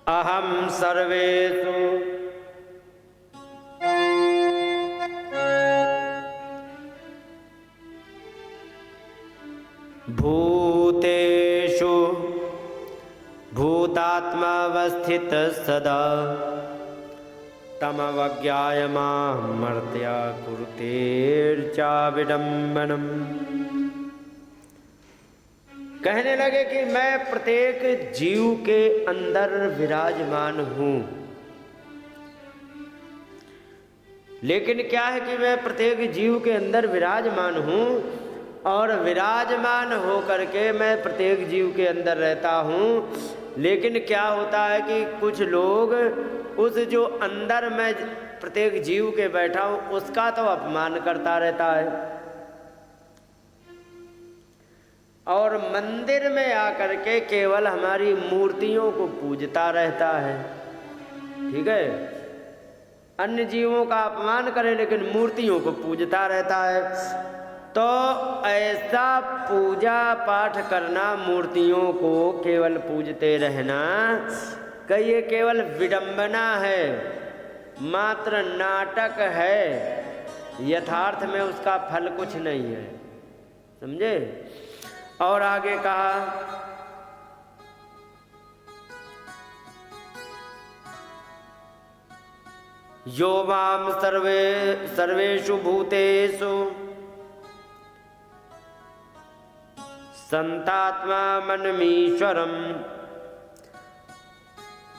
अहम सर्वेषु भूतेषु भूतात्मावस्थितः सदा तमवज्ञाय मां मर्त्या कुरुतेर्चाविडम्बनम्। कहने लगे कि मैं प्रत्येक जीव के अंदर विराजमान हूं, लेकिन क्या है कि मैं प्रत्येक जीव के अंदर विराजमान हूं और विराजमान होकर के मैं प्रत्येक जीव के अंदर रहता हूं। लेकिन क्या होता है कि कुछ लोग उस जो अंदर मैं प्रत्येक जीव के बैठा हूं उसका तो अपमान करता रहता है और मंदिर में आकर के केवल हमारी मूर्तियों को पूजता रहता है। ठीक है, अन्य जीवों का अपमान करे लेकिन मूर्तियों को पूजता रहता है। तो ऐसा पूजा पाठ करना, मूर्तियों को केवल पूजते रहना, कि ये केवल विडंबना है, मात्र नाटक है, यथार्थ में उसका फल कुछ नहीं है। समझे? और आगे कहा यो मां सर्वेषु भूतेषु संतात्मा मनमीश्वरम्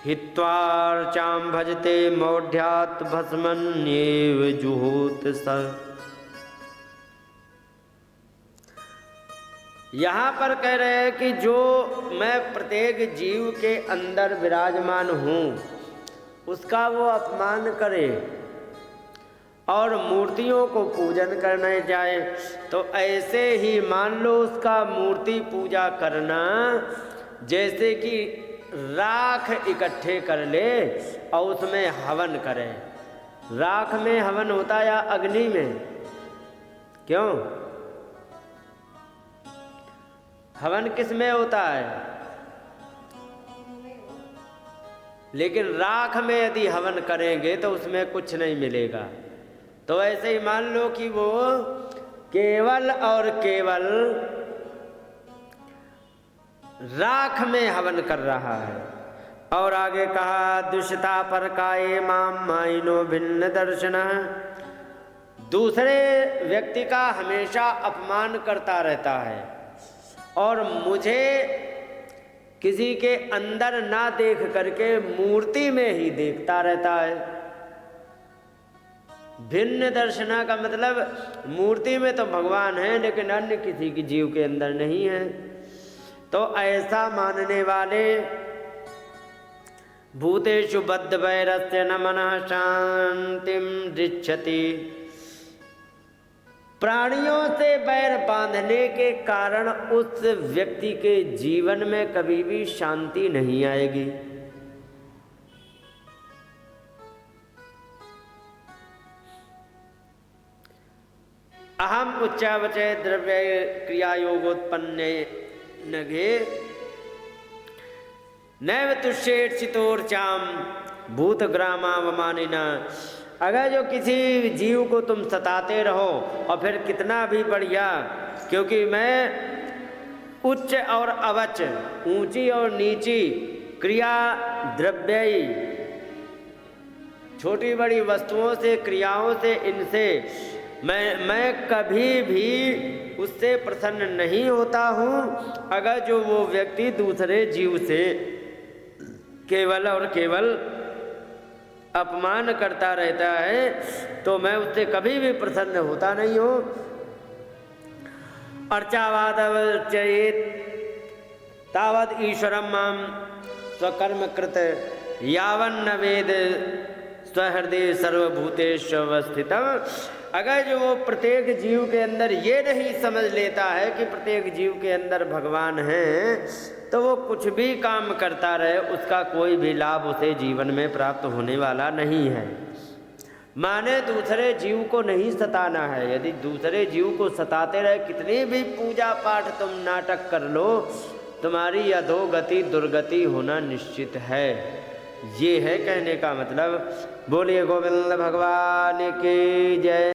हित्वार्चां भजते मौढ्यात् भस्मन्येव जुहोत स। यहाँ पर कह रहे हैं कि जो मैं प्रत्येक जीव के अंदर विराजमान हूँ उसका वो अपमान करे और मूर्तियों को पूजन करने जाए, तो ऐसे ही मान लो उसका मूर्ति पूजा करना जैसे कि राख इकट्ठे कर ले और उसमें हवन करे। राख में हवन होता या अग्नि में? क्यों? हवन किस में होता है? लेकिन राख में यदि हवन करेंगे तो उसमें कुछ नहीं मिलेगा। तो ऐसे ही मान लो कि वो केवल और केवल राख में हवन कर रहा है। और आगे कहा दुष्टा पर काये माम माइनो भिन्न दर्शन। दूसरे व्यक्ति का हमेशा अपमान करता रहता है और मुझे किसी के अंदर ना देख करके मूर्ति में ही देखता रहता है। भिन्न दर्शना का मतलब मूर्ति में तो भगवान है लेकिन अन्य किसी की जीव के अंदर नहीं है। तो ऐसा मानने वाले भूतेषु बद्ध वैरस्य न मनः शांतिम दृच्छति। प्राणियों से बैर बांधने के कारण उस व्यक्ति के जीवन में कभी भी शांति नहीं आएगी। अहम उच्चावचय द्रव्य क्रिया योगोत्पन्ने नघे नैव तुष्येक्षितोर्चाम भूतग्रामावमानिना। अगर जो किसी जीव को तुम सताते रहो और फिर कितना भी बढ़िया, क्योंकि मैं उच्च और अवच, ऊंची और नीची क्रिया द्रव्यई, छोटी बड़ी वस्तुओं से, क्रियाओं से, इनसे मैं कभी भी उससे प्रसन्न नहीं होता हूँ। अगर जो वो व्यक्ति दूसरे जीव से केवल और केवल अपमान करता रहता है तो मैं उससे कभी भी प्रसन्न होता नहीं हूँ। अर्चावादवचयेत तावद ईश्वरम माम स्वकर्म कृत यावन्न वेद स्वहृदय सर्वभूतेषु अवस्थितम्। अगर जो वो प्रत्येक जीव के अंदर ये नहीं समझ लेता है कि प्रत्येक जीव के अंदर भगवान है, तो वो कुछ भी काम करता रहे उसका कोई भी लाभ उसे जीवन में प्राप्त होने वाला नहीं है। माने दूसरे जीव को नहीं सताना है। यदि दूसरे जीव को सताते रहे, कितनी भी पूजा पाठ तुम नाटक कर लो, तुम्हारी अधोगति दुर्गति होना निश्चित है। ये है कहने का मतलब। बोलिए गोविंद भगवान की जय।